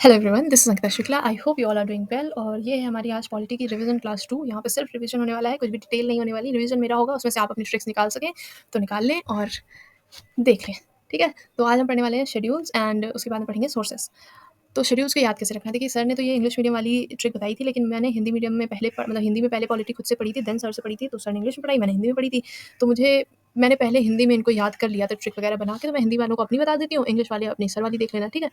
Hello everyone, this is Ankita Shukla. I hope you all are doing well. और ये है हमारी आज पॉलिटी की रिवीजन क्लास 2। यहाँ पे सिर्फ रिवीजन होने वाला है, कुछ भी डिटेल नहीं होने वाली। रिवीजन मेरा होगा, उसमें से आप अपनी ट्रिक्स निकाल सकें तो निकाल लें और देख लें। ठीक है, तो आज हम पढ़ने वाले हैं शेड्यूल्स एंड उसके बाद में पढ़ेंगे सोर्सेस। तो शेड्यूल्स को याद कैसे रखना है? देखिए, सर ने तो ये इंग्लिश मीडियम वाली ट्रिक बताई थी, लेकिन मैंने हिंदी मीडियम में मतलब हिंदी में पहले पॉलिटी खुद से पढ़ी थी, देन सर से पढ़ी थी। तो सर ने इंग्लिश में पढ़ाई, मैंने हिंदी में पढ़ी थी। तो मैंने पहले हिंदी में इनको याद कर लिया था ट्रिक वगैरह बना के। तो मैं हिंदी वालों को अपनी बता देती हूँ, इंग्लिश वाले अपनी सर वाली देख लेना। ठीक है,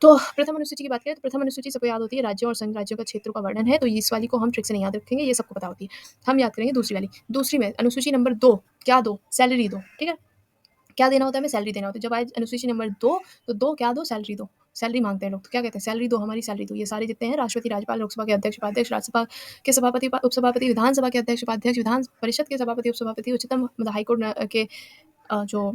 तो प्रथम अनुसूची की बात करें तो प्रथम अनुसूची सबको याद होती है, राज्यों और संघ राज्यों का क्षेत्रों का वर्णन है। तो इस वाली को हम ट्रिक से नहीं याद रखेंगे, ये सबको पता होती है। हम याद करेंगे दूसरी वाली। दूसरी में अनुसूची नंबर 2 क्या दो? सैलरी दो। ठीक है, क्या देना होता है? हमें सैलरी देना होता है। जब आए अनुसूची नंबर 2 तो 2 क्या दो? सैलरी दो। सैलरी मांगते हैं लोग, तो क्या कहते हैं? सैलरी दो, हमारी सैलरी दो। ये सारे जितने हैं, राष्ट्रपति, राज्यपाल, लोकसभा के अध्यक्ष, उपाध्यक्ष, राज्यसभा के सभापति, उपसभापति, विधानसभा के अध्यक्ष, उपाध्यक्ष, विधान परिषद के सभापति, उपसभापति, उच्चतम मतलब हाईकोर्ट के जो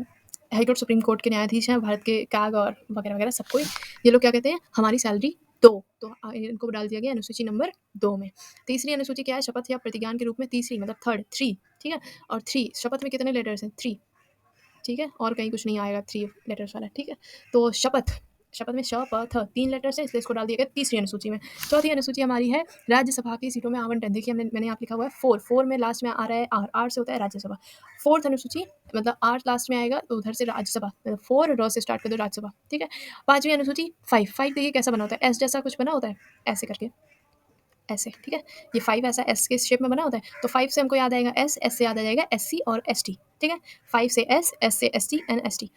हाईकोर्ट सुप्रीम कोर्ट के न्यायाधीश हैं, भारत के कैग और वगैरह वगैरह सबको ये लोग क्या कहते हैं? हमारी सैलरी दो। तो इनको डाल दिया गया अनुसूची नंबर 2 में। तीसरी अनुसूची क्या है? शपथ या प्रतिज्ञान के रूप में तीसरी मतलब थर्ड, 3। ठीक है, और 3 शपथ में कितने लेटर्स हैं? 3। ठीक है, और कहीं कुछ नहीं आएगा 3 लेटर्स वाला। ठीक है, तो शपथ शपथ में श प थ 3 लेटर्स हैं, इसलिए इसको डाल दिया गया तीसरी अनुसूची में। चौथी अनुसूची हमारी है राज्यसभा की सीटों में आवंटन। देखिए, मैंने यहाँ लिखा हुआ है 4 में लास्ट में आ रहा है आर, आर से होता है राज्यसभा। फोर्थ अनुसूची मतलब आर लास्ट में आएगा तो उधर से राज्यसभा, मतलब 4 र से स्टार्ट कर दो राज्यसभा। ठीक है, पांचवी अनुसूची 5 देखिए कैसा बना होता है, एस जैसा कुछ बना होता है ऐसे करके, ऐसे। ठीक है, ये 5 ऐसा एस के शेप में बना होता है। तो 5 से हमको याद आएगा एस, एस से याद आ जाएगा एस सी और एस टी। ठीक है, 5 से एस से S T and S T.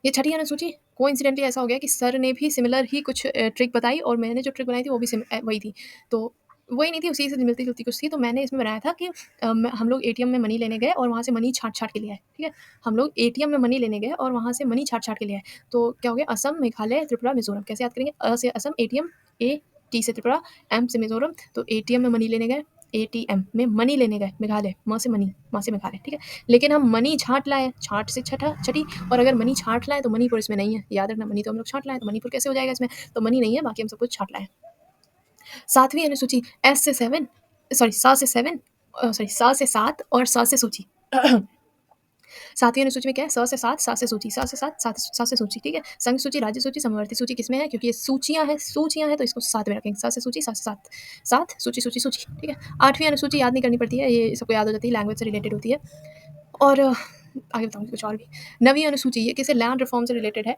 ये छठी अनुसूची कोइंसिडेंटली ऐसा हो गया कि सर ने भी सिमिलर ही कुछ ट्रिक बताई और मैंने जो ट्रिक बनाई थी वो भी वही थी। तो वही नहीं थी, उसी से मिलती जुलती कुछ थी। तो मैंने इसमें बनाया था कि हम लोग एटीएम में मनी लेने गए और वहाँ से मनी छाट छाट के लिए आए। ठीक है, हम लोग एटीएम में मनी लेने गए और वहाँ से मनी छाट छाट के लिए आए। तो क्या हो गया? असम, मेघालय, त्रिपुरा, मिजोरम। कैसे याद करेंगे? अ से असम एटीएम, ए टी से त्रिपुरा, एम से मिजोरम। तो एटीएम में मनी लेने गए, एटीएम में मनी लेने गए, मेघालय, म से मनी, म से मेघालय। ठीक है, लेकिन हम मनी छाट लाए, छाट से छठी। और अगर मनी छाट लाए तो मणिपुर इसमें नहीं है, याद रखना। मनी तो हम लोग छाट लाए, तो मणिपुर कैसे हो जाएगा इसमें? तो मनी नहीं है, बाकी हम सब कुछ छाट लाए। सातवीं अनुसूची एस से 7, सॉरी सा से 7, सॉरी सा से 7 और सा से सूची। सातवीं अनुसूची में क्या है? स से 7, सा से सूची, सा से 7, सा से सूची। ठीक है, संघ सूची, राज्य सूची, समवर्ती सूची किसमें है? क्योंकि ये सूचियां हैं तो इसको साथ में रखेंगे। सा से सूची, सा से 7, 7 सूची सूची सूची। ठीक है, आठवीं अनुसूची याद नहीं करनी पड़ती है, ये सबको याद हो जाती है, लैंग्वेज से रिलेटेड होती है। और आगे बताऊंगी कुछ और भी। नवीं अनुसूची ये किसी लैंड रिफॉर्म से रिलेटेड है।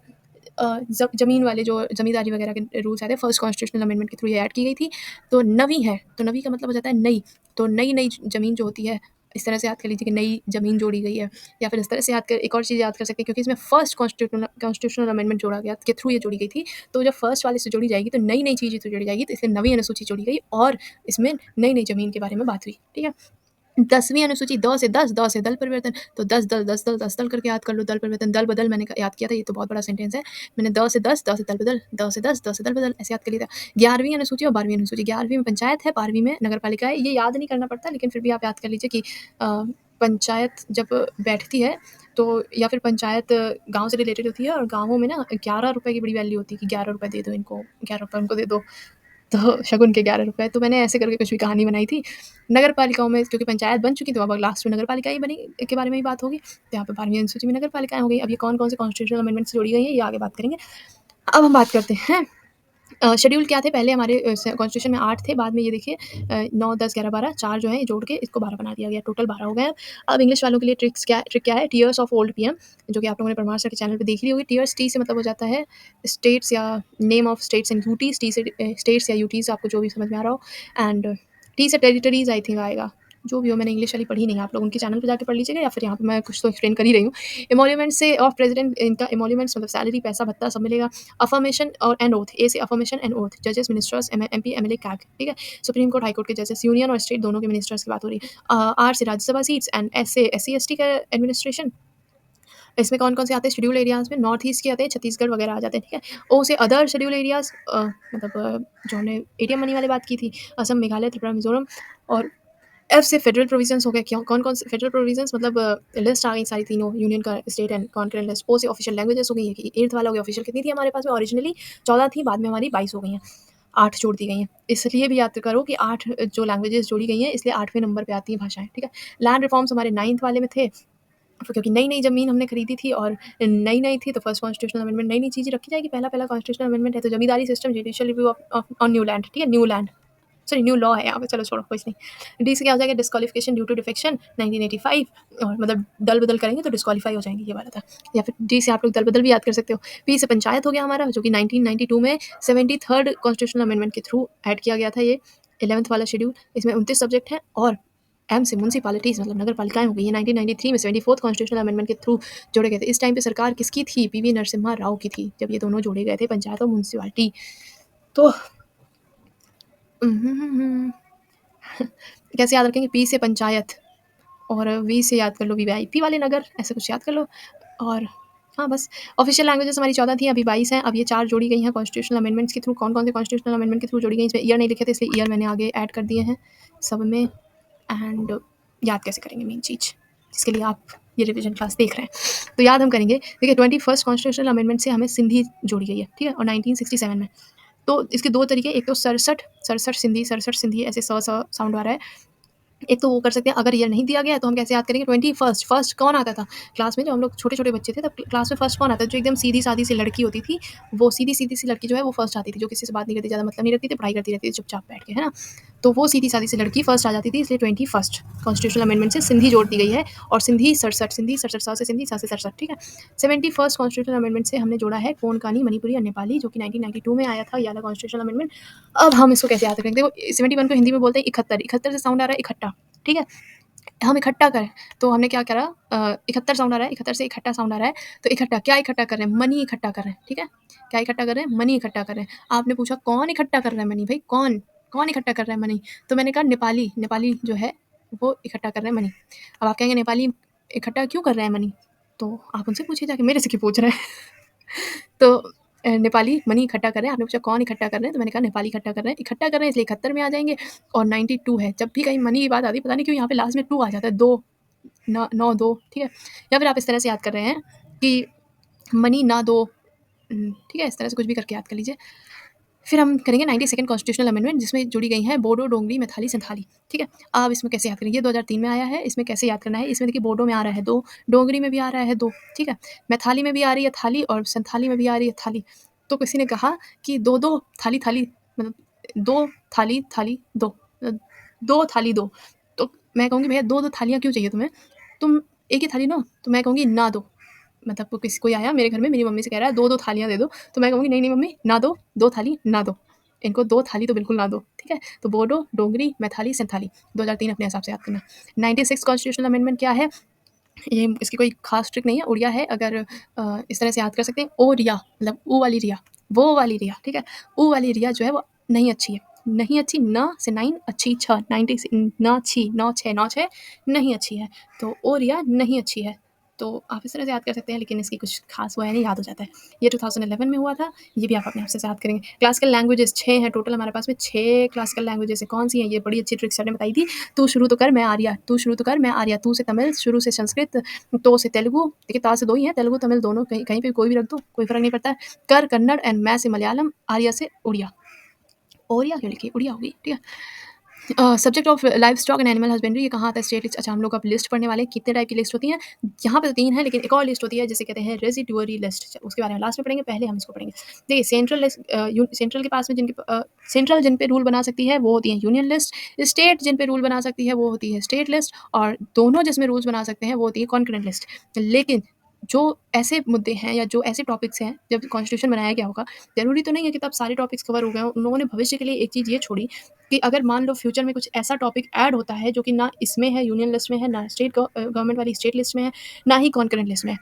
जमीन वाले जो जमींदारी वगैरह के रूल्स आए थे, फर्स्ट कॉन्स्टिट्यूशनल अमेंडमेंट के थ्रू ये ऐड की गई थी। तो नवी है, तो नवी का मतलब हो जाता है नई। तो नई नई जमीन जो होती है, इस तरह से याद कर लीजिए कि नई जमीन जोड़ी गई है। या फिर इस तरह से याद कर, एक और चीज़ याद कर सकते हैं, क्योंकि इसमें फर्स्ट कॉन्स्टिट्यूशनल अमेंडमेंट जोड़ा गया के थ्रू ये जोड़ी गई थी। तो जब फर्स्ट वाले से जोड़ी जाएगी तो नई नई चीज़ें तो जोड़ी जाएगी, तो इसलिए नवी अनुसूची जोड़ी गई और इसमें नई नई जमीन के बारे में बात हुई। ठीक है, 10वीं अनुसूची द से 10, द से दल परिवर्तन। तो 10 दल, 10 दल, 10 दल करके याद कर लो। दल परिवर्तन, दल बदल मैंने याद किया था, ये तो बहुत बड़ा सेंटेंस है। मैंने द से 10, द से दल बदल, द से 10, द से दल बदल ऐसे याद कर लिया था। 11वीं अनुसूची और 12वीं अनुसूची। 11वीं में पंचायत है, 12वीं में नगर पालिका है। ये याद नहीं करना पड़ता, लेकिन फिर भी आप याद कर लीजिए कि पंचायत जब बैठती है तो, या फिर पंचायत गाँव से रिलेटेड होती है, और गाँवों में ना 11 रुपये की बड़ी वैल्यू होती है कि 11 रुपये दे दो इनको, 11 रुपये उनको दे दो, तो शगुन के 11 रुपये। तो मैंने ऐसे करके कुछ भी कहानी बनाई थी। नगर पालिकाओं में क्योंकि पंचायत बन चुकी, तो अब लास्ट में नगर पालिका ही बनी के बारे में ही बात होगी। तो यहाँ पे 12वीं अनुसूची में नगर पालिकाएं हो गई। अब ये कौन कौन से कॉन्स्टिट्यूशनल अमेंडमेंट से जोड़ी गई है, ये आगे बात करेंगे। अब हम बात करते हैं शेड्यूल क्या थे। पहले हमारे कॉन्स्टिट्यूशन में 8 थे, बाद में ये देखिए 9, 10, 11, 12 4 जो है जोड़ के इसको 12 बना दिया गया, टोटल 12 हो गए। अब इंग्लिश वालों के लिए ट्रिक क्या है? टीयर्स ऑफ ओल्ड पीएम, जो कि आप लोगों ने परमार सर के चैनल पे देख ली होगी। टीयर्स, टी से मतलब हो जाता है स्टेट्स या name of states and UTs. T से स्टेट्स या यूटीज, आपको जो भी समझ में आ रहा हो। एंड टी से टेरिटरीज आई थिंक आएगा, जो भी हो। मैंने इंग्लिश वाली पढ़ी नहीं है, आप लोग उनके चैनल पर जाकर पढ़ लीजिएगा, या फिर यहाँ पे मैं कुछ तो एक्सप्लेन कर ही रही हूँ। एमोल्यूमेंट से ऑफ प्रेसिडेंट, इनका एमोल्यूमेंट्स मतलब सैलरी, पैसा, भत्ता सब मिलेगा। अफर्मेशन और एंड ओथ, ए से अफर्मेशन एंड ओथ, जजेस, मिनिस्टर्स, एमपी, एमएलए, कैग। ठीक है, सुप्रीम कोर्ट, हाई कोर्ट के जजेस, यूनियन और स्टेट दोनों के मिनिस्टर्स की बात हो रही है। आर से राज्यसभा सीट्स एंड एस से एससी एसटी का एडमिनिस्ट्रेशन। इसमें कौन कौन से आते हैं? शेड्यूल एरियाज में नॉर्थ ईस्ट के आते हैं, छत्तीसगढ़ वगैरह आ जाते हैं। ठीक है, ओ से अदर शेड्यूल एरियाज, मतलब जो हमने एटीएम मनी वाली बात की थी, असम, मेघालय, त्रिपुरा, मिजोरम। और एफ से फेडरल प्रोविजंस हो गए। क्यों, कौन कौन से फेडरल प्रोविजंस, मतलब लिस्ट आ गई सारी तीनों यूनियन का, स्टेट एंड कॉन्करेंट लिस्ट। ओ से ऑफिशियल लैंग्वेजेस हो गई है कि 8th वाला हो गया। ऑफिशियल कितनी थी हमारे पास में? ओरिजिनली 14 थी, बाद में हमारी 22 हो गई हैं, 8 जोड़ दी गई हैं। इसलिए भी याद करो कि 8 जो लैंग्वेजेस जोड़ी गई हैं, इसलिए 8वें नंबर पे आती हैं भाषाएं। ठीक है, लैंड रिफॉर्म्स हमारे 9th वाले में थे, क्योंकि नई-नई ज़मीन हमने खरीदी थी और नई-नई थी, तो फर्स्ट कॉन्स्टिट्यूशनल अमेंडमेंट नई-नई चीज़ें रखी जाएगी। पहला-पहला कॉन्स्टिट्यूशनल अमेंडमेंट है, तो zamindari system judicial review of of on new land, ठीक है? New land, sorry new law है यहाँ पे, चलो छोड़ो कुछ नहीं। डी से क्या हो जाएगा, डिस्क्वालिफिकेशन ड्यू टू डिफेक्शन 1985, और मतलब दल-बदल करेंगे तो डिस्क्वालीफाई हो जाएंगे, ये वाला था। या फिर डी से आप लोग दल-बदल भी याद कर सकते हो। पी से पंचायत हो गया हमारा, जो कि 1992 में 73rd कॉन्स्टिट्यूशनल अमेंडमेंट के थ्रू ऐड किया गया था ये 11th वाला शेड्यूल। इसमें 29 सब्जेक्ट हैं, और एम से म्युनिसिपैलिटीज़ मतलब नगर पालिकाएँ हो गई। ये 1993 में 74th कॉन्स्टिट्यूशनल अमेंडमेंट के थ्रू जोड़े गए थे। इस टाइम पे सरकार किसकी थी? पीवी नरसिम्हा राव की थी, जब ये दोनों जोड़े गए थे, पंचायत और म्युनिसिपैलिटी। तो कैसे याद रखेंगे? पी से पंचायत, और वी से याद कर लो वीवीआईपी वाले नगर, ऐसे कुछ याद कर लो। और हाँ, बस ऑफिशियल लैंग्वेजेस हमारी 14 थी, अभी 22 हैं। अब ये 4 जोड़ी गई हैं कॉन्स्टिट्यूशनल अमेंडमेंट्स के थ्रू। कौन-कौन से कॉन्स्टिट्यूशनल अमेंडमेंट के थ्रू जोड़ी गई, इसमें ईयर नहीं लिखे थे, इसलिए ईयर मैंने आगे ऐड कर दिए हैं सब में। एंड याद कैसे करेंगे मेन चीज़, जिसके लिए आप ये रिवीजन क्लास देख रहे हैं। तो याद हम करेंगे, देखिए 21st कॉन्स्टिट्यूशनल अमेंडमेंट से हमें सिंधी जोड़ी गई है, ठीक है? और 1967 में। तो इसके 2 तरीके, एक तो 67 सिंधी ऐसे साउंड आ रहा है। एक तो वो कर सकते हैं, अगर ईयर नहीं दिया गया है तो हम कैसे याद करेंगे? 21st, फर्स्ट कौन आता था क्लास में? जब हम लोग छोटे-छोटे बच्चे थे, तब क्लास में फर्स्ट कौन आता था? जो एकदम सीधी-सादी सी लड़की होती थी, वो सीधी-सीधी सी लड़की जो है वो फर्स्ट आती थी, जो किसी से बात नहीं करती, ज़्यादा मतलब नहीं रखती थी, पढ़ाई करती रहती थी चुपचाप बैठ के, है ना? तो वो सीधी-सादी सी लड़की फर्स्ट आ जाती थी, इसलिए 21st कॉन्स्टिट्यूशनल अमेंडमेंट से सिंधी जोड़ दी गई है। और सिंधी 67 सा से सिंधी, सा से 67, ठीक है? 71st कॉन्स्टिट्यूशनल अमेंडमेंट से हमने जोड़ा है कोंकणी, मणिपुरी और नेपाली, जो कि 1992 में आया था, ये वाला कॉन्स्टिट्यूशनल अमेंडमेंट। अब हम इसको कैसे याद रखेंगे? देखो 71 को हिंदी में बोलते हैं 71, 71 से साउंड आ रहा है इकट्ठा, ठीक है? हम इकट्ठा करें, तो हमने क्या करा, 71 साउंड आ रहा है, 71 से इकट्ठा साउंड आ रहा है, तो इकट्ठा क्या इकट्ठा कर रहे हैं? मनी इकट्ठा कर रहे हैं, ठीक है? क्या इकट्ठा कर रहे हैं? मनी इकट्ठा कर रहे हैं। आपने पूछा कौन इकट्ठा कर रहा है मनी? भाई कौन? कौन इकट्ठा कर रहा है मनी? तो मैंने कहा नेपाली, नेपाली जो है वो इकट्ठा कर रहे हैं मनी। अब आप कहेंगे नेपाली इकट्ठा क्यों कर रहे हैं मनी? तो आप उनसे पूछिए जाके, मेरे से क्यों पूछ रहे हैं? तो नेपाली मनी इकट्ठा कर रहे हैं। आपने पूछा कौन इकट्ठा कर रहे हैं? तो मैंने कहा नेपाली इकट्ठा कर रहे हैं। इकट्ठा कर रहे हैं इसलिए 71 में आ जाएँगे, और 92 है। जब भी कहीं मनी की बात आती है, पता नहीं क्यों यहाँ पे लास्ट में 2 आ जाता है, 2 न 9 2, ठीक है? या फिर आप इस तरह से याद कर रहे हैं कि मनी ना दो, ठीक है? इस तरह से कुछ भी करके याद कर लीजिए। फिर हम करेंगे 92nd कॉन्स्टिट्यूशनल अमेंडमेंट, जिसमें जुड़ी गई हैं बोडो, डोगरी, मैथली, संथाली, ठीक है? अब इसमें कैसे याद करेंगे? ये 2003 में आया है, इसमें कैसे याद करना है? इसमें देखिए बोडो में आ रहा है 2, डोगरी में भी आ रहा है 2, ठीक है? मैथली में भी आ रही है थाली, और संथाली में भी आ रही है थाली। तो किसी ने कहा कि 2-2 थाली-थाली, मतलब 2 थाली-थाली 2, 2 थाली 2। तो मैं कहूँगी भैया 2-2 थालियाँ क्यों चाहिए तुम्हें? तुम एक ही थाली लो। तो मैं कहूँगी ना दो। मतलब कोई आया मेरे घर में, मेरी मम्मी से कह रहा है 2-2 थालियाँ दे दो, तो मैं कहूँगी नहीं मम्मी ना दो, 2 थाली ना दो। इनको 2 थाली तो बिल्कुल ना दो, ठीक है? तो बोडो, डोगरी, मैथली, संथाली, 2003 अपने हिसाब से याद करना। 96 कॉन्स्टिट्यूशनल अमेंडमेंट क्या है? ये इसकी कोई खास ट्रिक नहीं है, उड़िया है। अगर इस तरह से याद कर सकते हैं, ओ रिया, मतलब ऊ वाली रिया, वो वाली रिया, ठीक है? ऊ वाली रिया जो है वो नहीं अच्छी है, नहीं अच्छी, न से 9 अच्छी 6, 90 से न छी 9 6 9 6 नहीं अच्छी है, तो ओ रिया नहीं अच्छी है। तो आप इस तरह से याद कर सकते हैं, लेकिन इसकी कुछ खास वो है नहीं, याद हो जाता है। ये 2011 में हुआ था, ये भी आप अपने आप से याद करेंगे। क्लासिकल लैंग्वेजेस 6 हैं टोटल हमारे पास में, 6 क्लासिकल लैंग्वेजेस हैं। कौन सी हैं? ये बड़ी अच्छी ट्रिक सर ने बताई थी। तू शुरू तो कर, मैं आर्या, तू शुरू तो कर, मैं आर्या। तू से तमिल, शुरू से संस्कृत, तो से तेलुगु, देखिए ता से 2 ही हैं, तेलुगु तमिल दोनों, कहीं कहीं पे कोई भी रख दो, कोई फ़र्क नहीं पड़ता है। कर कन्नड़, एंड मैं से मलयालम, आर्या से उड़िया। ओरिया क्यों लिखी? उड़िया होगी, ठीक है? Subject of life stock and animal husbandry, ये कहाँ आता है? State list. अच्छा, हम लोग अब लिस्ट पढ़ने वाले हैं। कितने टाइप की लिस्ट होती हैं? यहाँ पे तो 3 है, लेकिन एक और लिस्ट होती है जिसे कहते हैं रेसिडुअरी लिस्ट। उसके बारे में लास्ट में पढ़ेंगे, पहले हम इसको पढ़ेंगे। देखिए सेंट्रल लिस्ट, सेंट्रल के पास में सेंट्रल जिन पे रूल बना सकती है वो होती है यूनियन लिस्ट। स्टेट जिन पे रूल बना सकती है वो होती है स्टेट लिस्ट, और दोनों जिसमें रूल्स बना सकते हैं वो होती है कॉन्करेंट लिस्ट। लेकिन जो ऐसे मुद्दे हैं या जो ऐसे टॉपिक्स हैं, जब कॉन्स्टिट्यूशन बनाया गया होगा, ज़रूरी तो नहीं है कि तब सारे टॉपिक्स कवर हो गए हों। उन लोगों ने भविष्य के लिए एक चीज़ ये छोड़ी कि अगर मान लो फ्यूचर में कुछ ऐसा टॉपिक ऐड होता है जो कि ना इसमें है, यूनियन लिस्ट में है, ना गवर्नमेंट वाली स्टेट लिस्ट में है, ना ही कॉन्करेंट लिस्ट में है,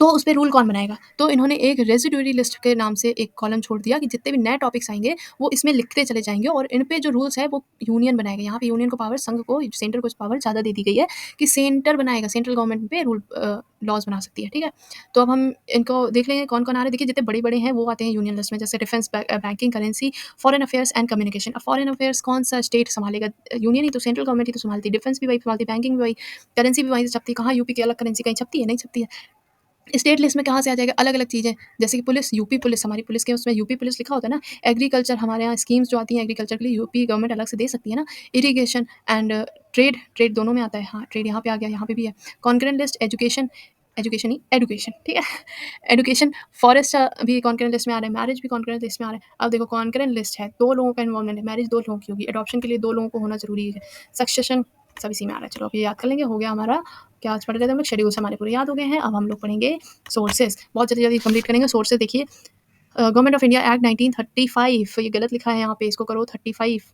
तो उस पे रूल कौन बनाएगा? तो इन्होंने एक रेसिडुअरी लिस्ट के नाम से एक कॉलम छोड़ दिया कि जितने भी नए टॉपिक्स आएँगे, वो इसमें लिखते चले जाएँगे, और इन पे जो रूल्स है वो यूनियन बनाएगा। यहाँ पे यूनियन को पावर, संघ को, सेंटर को पावर ज़्यादा दे दी गई है कि सेंटर बनाएगा, सेंट्रल गवर्नमेंट पे लॉज़ बना सकती है, ठीक है? तो अब हम इनको देख लेंगे कौन-कौन आ रहे हैं। देखिए जितने बड़े-बड़े हैं वो आते हैं यूनियन लिस्ट में, जैसे defence, banking, currency, foreign affairs and communication. अब फॉरेन अफेयर्स कौन-सा स्टेट सँभालेगा? यूनियन ही तो, सेंट्रल गवर्नमेंट ही तो सँभालती है। डिफेंस भी वही सँभालती है, बैंकिंग भी वही, करेंसी भी वहीं से छपती है। कहाँ यूपी की अलग करेंसी कहीं छपती है? नहीं छपती है। स्टेट लिस्ट में कहाँ से आ जाएगा, अलग अलग चीज़ें, जैसे कि पुलिस, यूपी पुलिस, हमारी पुलिस के उसमें यूपी पुलिस लिखा होता है ना। एग्रीकल्चर, हमारे यहाँ स्कीम्स जो आती हैं एग्रीकल्चर के लिए यूपी गवर्नमेंट अलग से दे सकती है ना। इरिगेशन एंड ट्रेड, ट्रेड दोनों में आता है, हाँ ट्रेड यहाँ पे आ गया, यहाँ पे भी है। कॉन्करेंट लिस्ट, एजुकेशन, एजुकेशन नहीं एडुकेशन, ठीक है। एडुकेशन, फॉरेस्ट भी कॉन्करेंट लिस्ट में आ रहा है, मैरिज भी कॉन्करेंट लिस्ट में आ रहा है। अब देखो कॉन्करेंट लिस्ट है, 2 लोगों का इन्वॉल्वमेंट है, मैरिज 2 लोगों की होगी, एडॉप्शन के लिए 2 लोगों को होना ज़रूरी है, सक्सेशन सब इसी में आ रहा है। चलो अब ये याद कर लेंगे, हो गया हमारा। क्या आज पढ़ रहे थे हम लोग, शेड्यूल्स हमारे पूरे याद हो गए हैं। अब हम लोग पढ़ेंगे सोर्सेज, बहुत जल्दी जल्दी कंप्लीट करेंगे। सोर्सेज देखिए, गवर्नमेंट ऑफ इंडिया एक्ट 1935, ये गलत लिखा है यहाँ पे, इसको करो 35,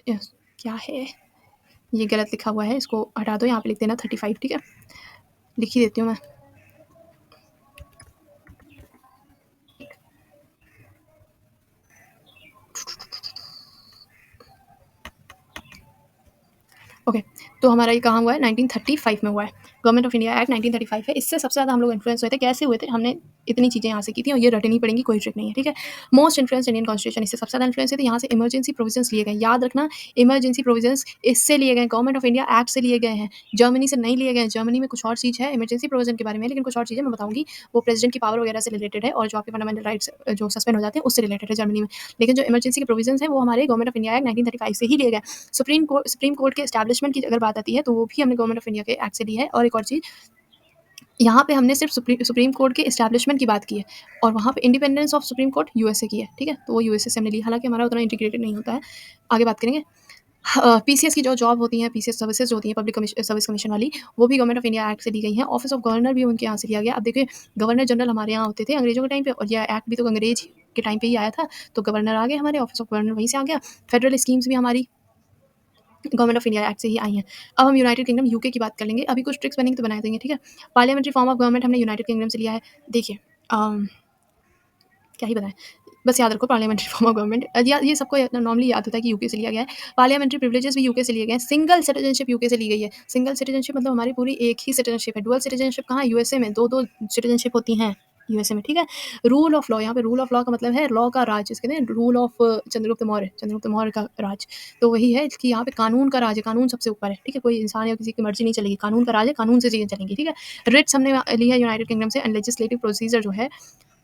क्या है ये गलत लिखा हुआ है, इसको हटा दो, यहाँ पे लिख देना 35, ठीक है, लिख ही देती हूँ मैं। ओके, तो हमारा ये कहाँ हुआ है, 1935 में हुआ है। गवर्नमेंट ऑफ इंडिया एक्ट 1935 है। इससे सबसे ज़्यादा हम लोग इन्फ्लुएंस हुए थे, कैसे हुए थे, हमने इतनी चीज़ें यहाँ से की थी और ये रटनी पड़ेंगी, कोई ट्रिक नहीं है, ठीक है। मोस्ट इन्फ्लुएंस इंडियन कॉन्स्टिट्यूशन, इससे सबसे ज़्यादा इन्फ्लुएंस हुए थे, यहाँ से इमरजेंसी प्रोविजंस लिए गए, याद रखना, इमरजेंसी प्रोविजंस इससे लिए गए, गवर्नमेंट ऑफ इंडिया एक्ट से लिए गए हैं, जर्मनी से नहीं लिए गए हैं। जर्मनी में कुछ और चीज़ है इमरजेंसी प्रोविजन के बारे में, लेकिन कुछ और चीज़ें मैं बताऊँगी, वो प्रेसिडेंट की पावर वगैरह से रिलेटेड है, और जो आपके फंडामेंटल राइट्स जो सस्पेंड हो जाते हैं उससे रिलेटेड है जर्मनी में। लेकिन जो इमरजेंसी के प्रोविजंस हैं वो हमारे गवर्नमेंट ऑफ इंडिया एक्ट 1935 से ही लिए गए। सुप्रीम कोर्ट के एस्टैब्लिशमेंट की अगर बात आती है तो वो भी हमने गवर्नमेंट ऑफ इंडिया के एक्ट से ली है। और एक और चीज़, यहाँ पे हमने सिर्फ सुप्रीम कोर्ट के एस्टैब्लिशमेंट की बात की है, और वहाँ पे independence of Supreme court USA की है, ठीक है, तो वो यूएसए से हमने ली, हालांकि हमारा उतना इंटीग्रेटेड नहीं होता है। आगे बात करेंगे, पीसीएस की जो जॉब होती है, पीसीएस सर्विसेज जो होती हैं, पब्लिक सर्विस कमीशन वाली, वो भी गवर्नमेंट ऑफ इंडिया एक्ट से ली गई हैं। ऑफिस ऑफ गवर्नर भी उनके यहाँ से लिया गया। अब देखिए, गवर्नर जनरल हमारे यहाँ होते थे अंग्रेजों के टाइम पे, और यह एक्ट भी तो अंग्रेज के टाइम पे ही आया था, तो गवर्नर आ गए हमारे, ऑफिस ऑफ गवर्नर वहीं से आ गया। फेडरल स्कीम्स भी हमारी गवर्नमेंट ऑफ इंडिया एक्ट से ही आई हैं। अब हम यूनाइटेड किंगडम यूके की बात कर लेंगे, अभी कुछ ट्रिक्स बनेंगे तो बना देंगे, ठीक है। पार्लियामेंट्री फॉर्म ऑफ गवर्नमेंट हमने यूनाइटेड किंगडम से लिया है। देखिए क्या ही बताएं, बस याद रखो पार्लियामेंट्री फॉर्म ऑफ गवर्नमेंट, ये सबको नॉर्मली याद होता है कि यूके से लिया गया है। पार्लियामेंट्री प्रिविलेजेस भी यूके से लिए गए हैं। सिंगल सिटीजनशिप यूके से ली गई है। सिंगल सिटीजनशिप मतलब हमारी पूरी एक ही सिटीजनशिप है। डुअल सिटीजनशिप कहाँ, यूएसए में, दो दो सिटीजनशिप होती हैं यूएसए में, ठीक है। रूल ऑफ लॉ, यहाँ पे रूल ऑफ लॉ का मतलब है लॉ का राज, जिसके कहते हैं रूल ऑफ चंद्रगुप्त मौर्य का राज, तो वही है कि यहाँ पे कानून का राज है, कानून सबसे ऊपर है, ठीक है, कोई इंसान या किसी की मर्जी नहीं चलेगी, कानून का राज है, कानून से चीज़ें चलेंगी, ठीक है। रिट्स हमने लिया यूनाइटेड किंगडम से, एंड लेजिस्लेटिव प्रोसीजर जो है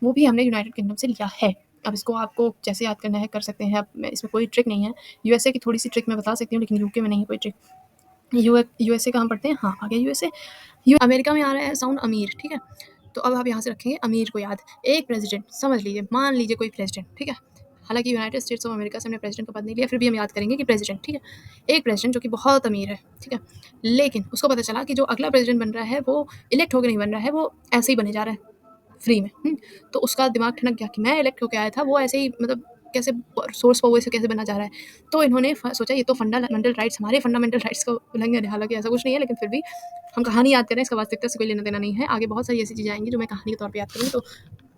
वो भी हमने यूनाइटेड किंगडम से लिया है। अब इसको आपको जैसे याद करना है कर सकते हैं, अब मैं इसमें कोई ट्रिक नहीं है। यूएसए की थोड़ी सी ट्रिक मैं बता सकती हूँ, लेकिन यूके में नहीं कोई ट्रिक। यूएसए का हम पढ़ते हैं, हाँ आगे यूएसए। अमेरिका में आ रहा है साउंड अमीर, ठीक है, तो अब आप यहाँ से रखेंगे अमीर को याद। एक प्रेसिडेंट समझ लीजिए, मान लीजिए कोई प्रेसिडेंट, ठीक है, हालांकि यूनाइटेड स्टेट्स ऑफ अमेरिका से हमने प्रेसिडेंट का पद नहीं लिया, फिर भी हम याद करेंगे कि प्रेसिडेंट, ठीक है, एक प्रेसिडेंट जो कि बहुत अमीर है, ठीक है, लेकिन उसको पता चला कि जो अगला प्रेसिडेंट बन रहा है वो इलेक्ट होकर नहीं बन रहा है, वो ऐसे ही बने जा रहा है फ्री में। तो उसका दिमाग ठनक गया कि मैं इलेक्ट होके आया था, वो ऐसे ही मतलब कैसे सोर्स पावर से कैसे बना जा रहा है। तो इन्होंने सोचा ये तो फंडामेंटल राइट्स, हमारे फंडामेंटल राइट्स का उल्लंघन है, हालांकि ऐसा कुछ नहीं है, लेकिन फिर भी हम कहानी याद करें, इसका वास्तविकता से कोई लेना देना नहीं है। आगे बहुत सारी ऐसी चीज़ें आएंगी जो मैं कहानी के तौर पर याद करूँगी, तो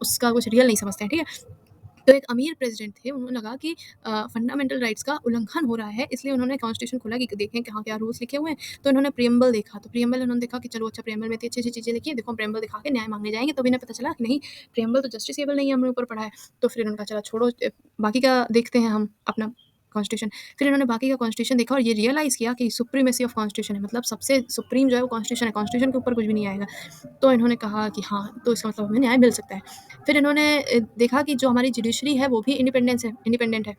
उसका कुछ रियल नहीं समझते हैं, ठीक है। तो एक अमीर प्रेसिडेंट थे, उन्होंने लगा कि फंडामेंटल राइट्स का उल्लंघन हो रहा है, इसलिए उन्होंने कॉन्स्टिट्यूशन खोला कि देखें कहाँ क्या रूल्स लिखे हुए हैं। तो इन्होंने प्रियम्बल देखा, तो प्रियम्बल उन्होंने देखा कि चलो अच्छा, प्रियम्बल में इतनी अच्छी-अच्छी चीज़ें लिखी हैं, देखो हम प्रियम्बल दिखा के न्याय माँगने जाएँगे, तब इन्हें पता चला कि नहीं, प्रियम्बल तो जस्टिसेबल नहीं है, हमने ऊपर पढ़ा है। तो फिर उन्होंने कहा चलो छोड़ो, बाकी का देखते हैं हम अपना कॉन्स्टिट्यूशन। फिर इन्होंने बाकी का कॉन्स्टिट्यूशन देखा और ये रियलाइज़ किया कि सुप्रीमेसी ऑफ कॉन्स्टिट्यूशन है, मतलब सबसे सुप्रीम जो है वो कॉन्स्टिट्यूशन है, कॉन्स्टिट्यूशन के ऊपर कुछ भी नहीं आएगा। तो इन्होंने कहा कि हाँ, तो इसका मतलब हमें न्याय मिल सकता है। फिर इन्होंने देखा कि जो हमारी जुडिशरी है वो भी इंडिपेंडेंट है।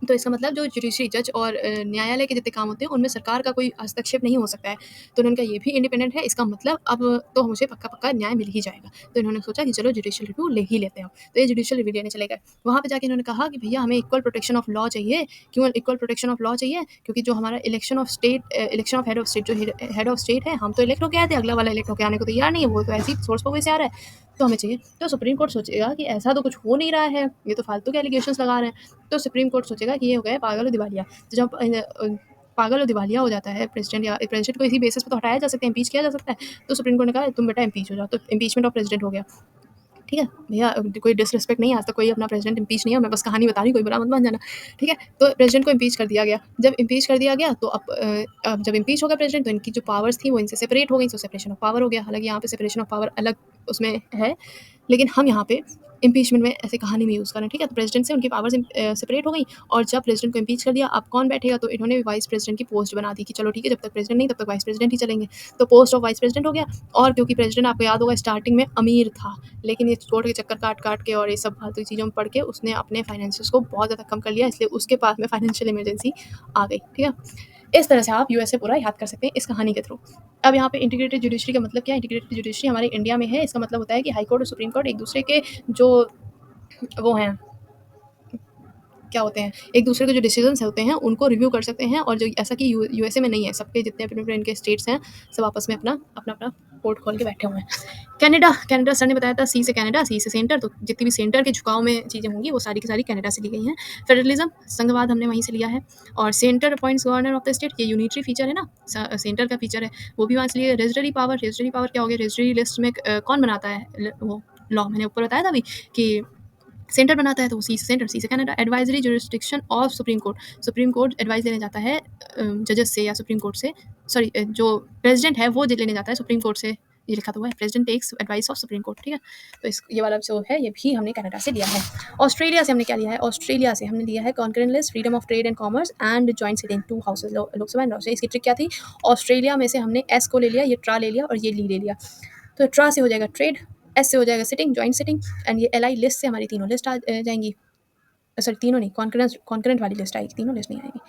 तो इसका मतलब जो जुडिशरी जज और न्यायालय के जितने काम होते हैं उनमें सरकार का कोई हस्तक्षेप नहीं हो सकता है। तो उन्होंने कहा ये भी इंडिपेंडेंट है, इसका मतलब अब तो मुझे पक्का-पक्का न्याय मिल ही जाएगा। तो इन्होंने सोचा कि चलो जुडिशियल रिव्यू ले ही लेते हैं। तो ये जुडिशियल रिव्यू लेने चले गए। वहाँ पे जाके इन्होंने कहा कि भैया हमें इक्वल प्रोटेक्शन ऑफ लॉ चाहिए। क्यों इक्वल प्रोटेक्शन ऑफ लॉ चाहिए? क्योंकि जो हमारा election of head of state, जो हेड ऑफ स्टेट है, हम तो इलेक्ट होके आए थे, अगला वाला इलेक्ट होके आने को तैयार नहीं है, वो तो ऐसे ही सोर्स पावर से आ रहा है, तो हमें चाहिए। तो सुप्रीम कोर्ट सोचेगा कि ऐसा तो कुछ हो नहीं रहा है, ये तो फालतू के एलिगेशंस लगा रहे हैं। तो सुप्रीम कोर्ट सोचेगा कि ये हो गया है पागल और दिवालिया। तो जब पागल और दिवालिया हो जाता है प्रेसिडेंट, या प्रेसिडेंट को इसी बेसिस पे तो हटाया जा सकता है, इम्पीच किया जा सकता है। तो सुप्रीम कोर्ट ने कहा तुम बेटा इम्पीच हो जाओ, तो इम्पीचमेंट ऑफ प्रेसिडेंट हो गया, ठीक है। भैया कोई डिसरिस्पेक्ट नहीं, आज तक कोई अपना प्रेसिडेंट इम्पीच नहीं है, मैं बस कहानी बता रही हूँ, कोई बुरा मत मान जाना, ठीक है। तो प्रेसिडेंट को इम्पीच कर दिया गया। जब इम्पीच कर दिया गया तो अब जब इम्पीच हो गया प्रेसिडेंट, तो इनकी जो पावर्स थी वो इनसे सेपरेट हो गई, तो सेपरेशन ऑफ पावर हो गया। हालांकि यहाँ पे सेपरेशन ऑफ पावर अलग उसमें है, लेकिन हम यहाँ पे इम्पीचमेंट में ऐसे कहानी में यूज़ कर रहे हैं, ठीक है? तो प्रेसिडेंट से उनकी पावर्स सेपरेट हो गई और जब प्रेसिडेंट को इम्पीच कर दिया, अब कौन बैठेगा? तो इन्होंने वाइस प्रेसिडेंट की पोस्ट बना दी कि चलो ठीक है, जब तक प्रेसिडेंट नहीं तब तक वाइस प्रेसिडेंट ही चलेंगे। तो पोस्ट ऑफ वाइस प्रेसिडेंट हो गया और क्योंकि प्रेसिडेंट आपको याद होगा स्टार्टिंग में अमीर था, लेकिन ये चोट के चक्कर काट-काट के और ये सब फालतू चीज़ों में पड़ के उसने अपने फाइनेंसेस को बहुत ज़्यादा कम कर लिया, इसलिए उसके पास में फाइनेंशियल इमरजेंसी आ गई, ठीक है? इस तरह से आप यूएसए पूरा याद कर सकते हैं इस कहानी के थ्रू। अब यहाँ पे इंटीग्रेटेड जुडिशरी का मतलब क्या है? इंटीग्रेटेड जुडिशरी हमारे इंडिया में है, इसका मतलब होता है कि हाई कोर्ट और सुप्रीम कोर्ट एक दूसरे के जो वो हैं, क्या होते हैं, एक दूसरे के जो डिसीजंस होते हैं उनको रिव्यू कर सकते हैं और जो ऐसा कि यूएसए में नहीं है, सबके जितने अपने इनके स्टेट्स हैं सब आपस में अपना अपना अपना कोर्ट खोल के बैठे हुए हैं। कनाडा, कनाडा सर ने बताया था सी से कनाडा, सी से सेंटर, तो जितनी भी सेंटर के झुकाव में चीज़ें होंगी वो सारी की सारी कनाडा से ली गई हैं। फेडरलिज्म, संघवाद हमने वहीं से लिया है और centre appoints governor of the state, ये यूनिटरी फीचर है ना, सेंटर का फीचर है, वो भी वहाँ से लिए। रेजिडरी पावर, रेजिडरी पावर क्या हो गया? रेजिडरी लिस्ट में कौन बनाता है वो लॉ? मैंने ऊपर बताया था अभी कि सेंटर बनाता है, तो सी से सेंटर, सी से Canada. Advisory jurisdiction of Supreme court, supreme court advice लेने जाता है जजेस से या सुप्रीम कोर्ट से, सॉरी जो प्रेसिडेंट है वो लेने जाता है सुप्रीम कोर्ट से, ये लिखा तो हुआ है president takes advice of Supreme Court, ठीक है? तो इस ये वाला जो है ये भी हमने कनाडा से लिया है। ऑस्ट्रेलिया से हमने क्या लिया है? ऑस्ट्रेलिया से हमने लिया है concurrent list, freedom of trade and commerce and joint sitting, to houses, Lok Sabha and Rajya Sabha. इसकी ट्रिक क्या थी? ऑस्ट्रेलिया में से हमने एस को ले लिया, ये ट्रा ले लिया और ये ली ले लिया, तो ट्रा से हो जाएगा ट्रेड, एस से हो जाएगा सिटिंग, जॉइंट सिटिंग, एंड ये एल आई लिस्ट से हमारी तीनों लिस्ट आ जाएंगी, सॉरी तीनों नहीं, कॉन्करेंट वाली लिस्ट आएगी, तीनों लिस्ट नहीं आएगी।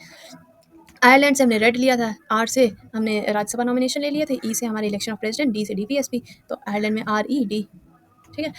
आयरलैंड से हमने रेड लिया था, आर से हमने राज्यसभा नॉमिनेशन ले लिए थे, ई से हमारे इलेक्शन ऑफ प्रेसिडेंट, डी से डीपीएसपी, तो आयरलैंड में आर ई डी, ठीक है?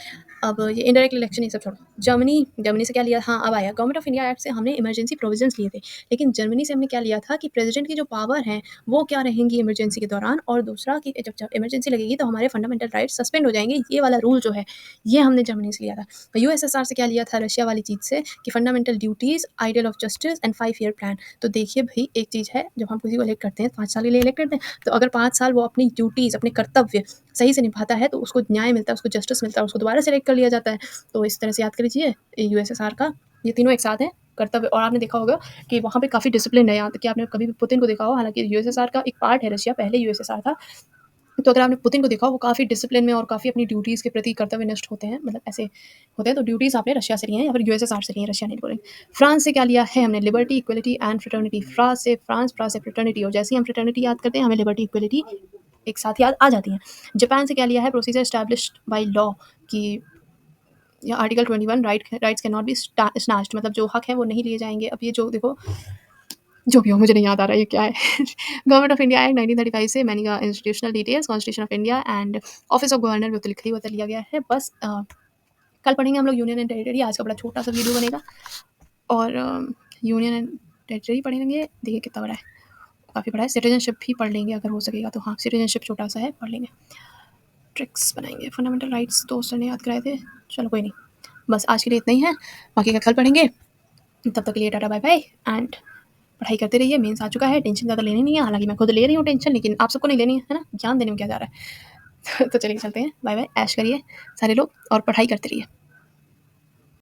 अब ये इनडायरेक्ट इलेक्शन ये सब छोड़ो। जर्मनी, जर्मनी से क्या लिया? हाँ, अब आया गवर्नमेंट ऑफ इंडिया एक्ट से हमने इमरजेंसी प्रोविजंस लिए थे, लेकिन जर्मनी से हमने क्या लिया था कि प्रेसिडेंट की जो पावर है वो क्या रहेंगी इमरजेंसी के दौरान, और दूसरा कि जब जब इमरजेंसी लगेगी तो हमारे फंडामेंटल राइट्स सस्पेंड हो जाएंगे, ये वाला रूल जो है ये हमने जर्मनी से लिया था। यूएसएसआर से क्या लिया था? रशिया वाली चीज़ से कि fundamental duties, ideal of justice and 5 year plan. तो देखिए भाई, एक चीज़ है, जब हम किसी को इलेक्ट करते हैं 5 साल के लिए इलेक्ट करते हैं, तो अगर 5 साल वो अपनी ड्यूटीज़, अपने कर्तव्य सही से निभाता है तो उसको न्याय मिलता है, उसको जस्टिस मिलता है, उसको दोबारा सेलेक्ट कर लिया जाता है। तो इस तरह से याद कर लीजिए यूएसएसआर का, ये तीनों एक साथ हैं कर्तव्य। और आपने देखा होगा कि वहाँ पे काफ़ी डिसिप्लिन है, यहाँ तक कि आपने कभी भी पुतिन को देखा हो, हालांकि यूएसएसआर का एक पार्ट है रशिया, पहले यूएसएसआर था, तो अगर आपने पुतिन को देखा हो वो काफ़ी डिसिप्लिन में और काफ़ी अपनी ड्यूटीज़ के प्रति कर्तव्यनिष्ठ होते हैं, मतलब ऐसे होते हैं। तो ड्यूटीज़ आपने रशिया से ली हैं या फिर यूएसएसआर से ली हैं, रशिया नहीं बोलेंगे। फ्रांस से क्या लिया है हमने? Liberty, equality and fraternity. France से फ्रेटर्निटी, और जैसे ही हम फ्रेटर्निटी याद करते हैं हमें लिबर्टी, इक्वलिटी एक साथ याद आ जाती हैं। जापान से क्या लिया है? प्रोसीजर एस्टैब्लिश्ड बाय लॉ, कि या article 21, rights can not be snatched, मतलब जो हक है वो नहीं लिए जाएंगे। अब ये जो देखो, जो भी हो मुझे नहीं याद आ रहा है ये क्या है। गवर्नमेंट ऑफ इंडिया एक्ट 1935 से मैंने कहा institutional details, constitution of India and office of governor भी तो लिखा ही हुआ लिया गया है। बस कल पढ़ेंगे हम लोग यूनियन एंड टेरिटरी, आज का बड़ा छोटा सा वीडियो बनेगा, और यूनियन एंड टेरिटरी पढ़ेंगे, देखिए कितना बड़ा है, काफ़ी बड़ा है। सिटीजनशिप भी पढ़ लेंगे अगर हो सकेगा तो, हाँ सिटीजनशिप छोटा सा है, पढ़ लेंगे। ट्रिक्स बनाएंगे, फंडामेंटल राइट्स तो सर ने याद कराए थे, चलो कोई नहीं, बस आज के लिए इतना ही है, बाकी का कल पढ़ेंगे। तब तक के लिए टाटा बाय बाय, एंड पढ़ाई करते रहिए। मेंस आ चुका है, टेंशन ज़्यादा लेनी नहीं है, हालांकि मैं खुद ले रही हूँ टेंशन, लेकिन आप सबको नहीं लेनी है ना, ज्ञान देने में क्या जा रहा है। तो चलिए चलते हैं, बाय बाय, ऐश करिए सारे लोग और पढ़ाई करते रहिए।